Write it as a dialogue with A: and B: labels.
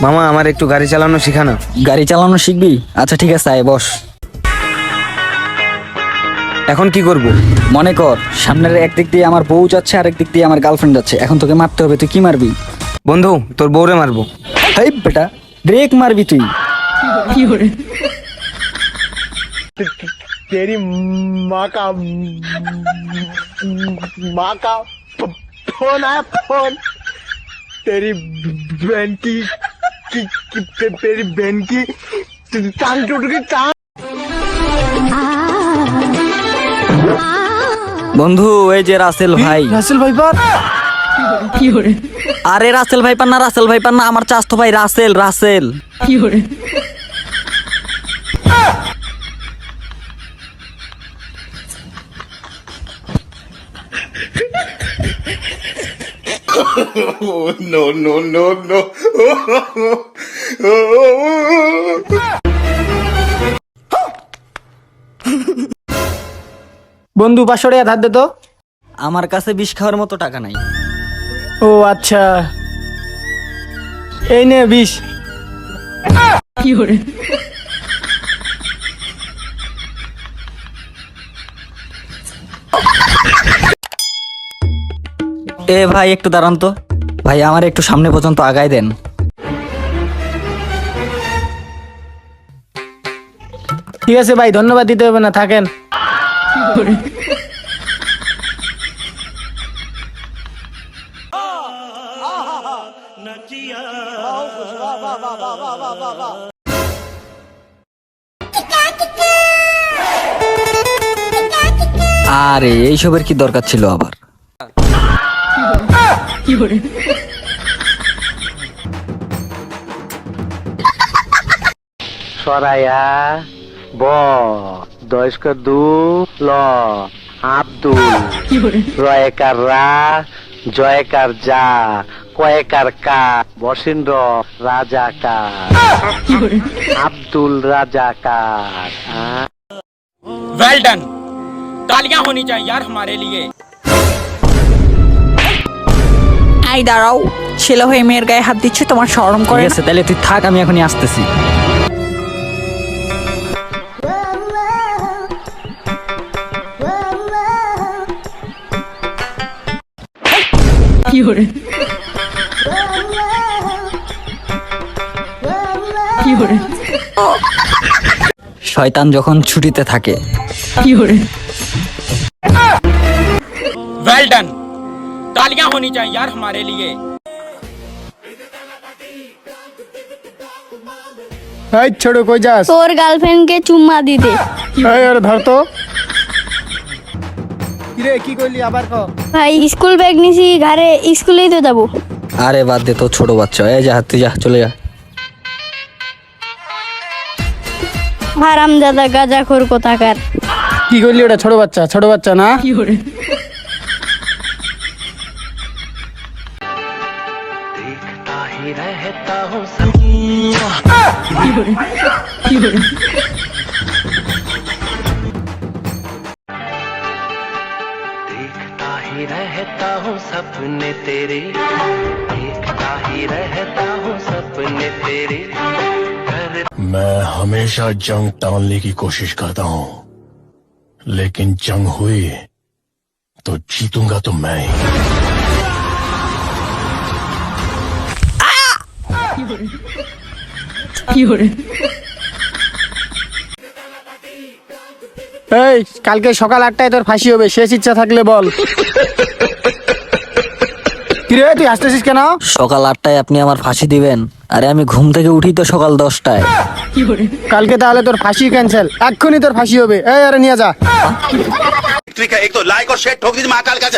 A: মামা আমার একটু গাড়ি চালানো শেখানো।
B: গাড়ি চালানো শিখবি? আচ্ছা ঠিক আছে, আয় বস।
A: এখন কি করব?
B: মনে কর সামনের একদিক দিয়ে আমার বউ যাচ্ছে, আর একদিক দিয়ে আমার গার্লফ্রেন্ড যাচ্ছে। এখন তোকে মারতে হবে, তুই কি মারবি?
A: বন্ধু তোর বউরে মারবো।
B: হেই বেটা, ব্রেক মারবি তুই।
C: तेरी माँ का फोन आया फोन। तेरी बहन की तेरी बहन की टांग टूट गई टांग।
B: বন্ধু এই যে রাসেল ভাই।
C: Russell viper?
B: আরে রাসেল ভাইপার না, রাসেল ভাইপার না, আমার চাচতো ভাই রাসেল। রাসেল
C: বন্ধু 500 টাকা ধার দে তো।
B: আমার কাছে বিষ খাওয়ার মতো টাকা নাই।
C: ও আচ্ছা, এই নে 20।
B: এ ভাই একটু দাঁড়ান তো ভাই, আমার একটু সামনে পর্যন্ত আগায় দেন।
C: ঠিক আছে ভাই, ধন্যবাদ দিতে হবে না, থাকেন।
B: আরে এইসবের কি দরকার ছিল আবার?
D: সরায়া ব দয়স্কর দু ল আব্দুল রয়েকার রা জয়কার যা কয়েকার কা বসিন্দ্র রাজাকার আব্দুল রাজাকার।
E: वेल डन, तालियां होनी चाहिए यार हमारे लिए।
F: আই দাঁড়াও, ছেলে হয়ে মেয়ের গায়ে হাত দিচ্ছে, তোমার শরম করে
B: ঠিক
F: না?
B: আছে তাহলে তুই থাক, আমি এখনই আসতেছি। শয়তান যখন ছুটিতে থাকে।
E: वेल डन, तालियां होनी चाहिए यार हमारे लिए।
C: এই ছোট কই যাস?
G: তোর গার্লফ্রেন্ডকে চুম্মা দিতে।
C: এই আরে ধর তো। কিরে কি কইলি আবার ক?
G: ভাই স্কুল ব্যাগ নিছি ঘরে, স্কুলেই তো যাবো।
B: আরে বাদ দে তো, ছোট বাচ্চা। এই যা, তুই যা, চলে যা।
G: হারামজাদা গাঁজাখোর কোথাকার।
C: কি কইলি ওটা? ছোট বাচ্চা, ছোট বাচ্চা না?
D: देखता ही रहता हूँ सपने तेरे, देखता ही रहता हूँ सपने तेरे।
H: मैं हमेशा जंग टालने की कोशिश करता हूँ, लेकिन जंग हुई तो जीतूंगा तो मैं ही।
C: এই কালকে সকাল 8টায় তোর ফাঁসি হবে, শেষ ইচ্ছা থাকলে বল। কিরে তুই হাসতেছিস কেন?
B: সকাল 8টায় আপনি আমার ফাঁসি দিবেন? আরে আমি ঘুম থেকে উঠি তো সকাল 10টায়।
C: কালকে তাহলে তোর ফাঁসি ক্যান্সেল, এক্ষুনি তোর ফাঁসি হবে। এই আরে নিয়ে যা।
I: एक तो लाइक और शेयर ठोक दीजिए महाकाल का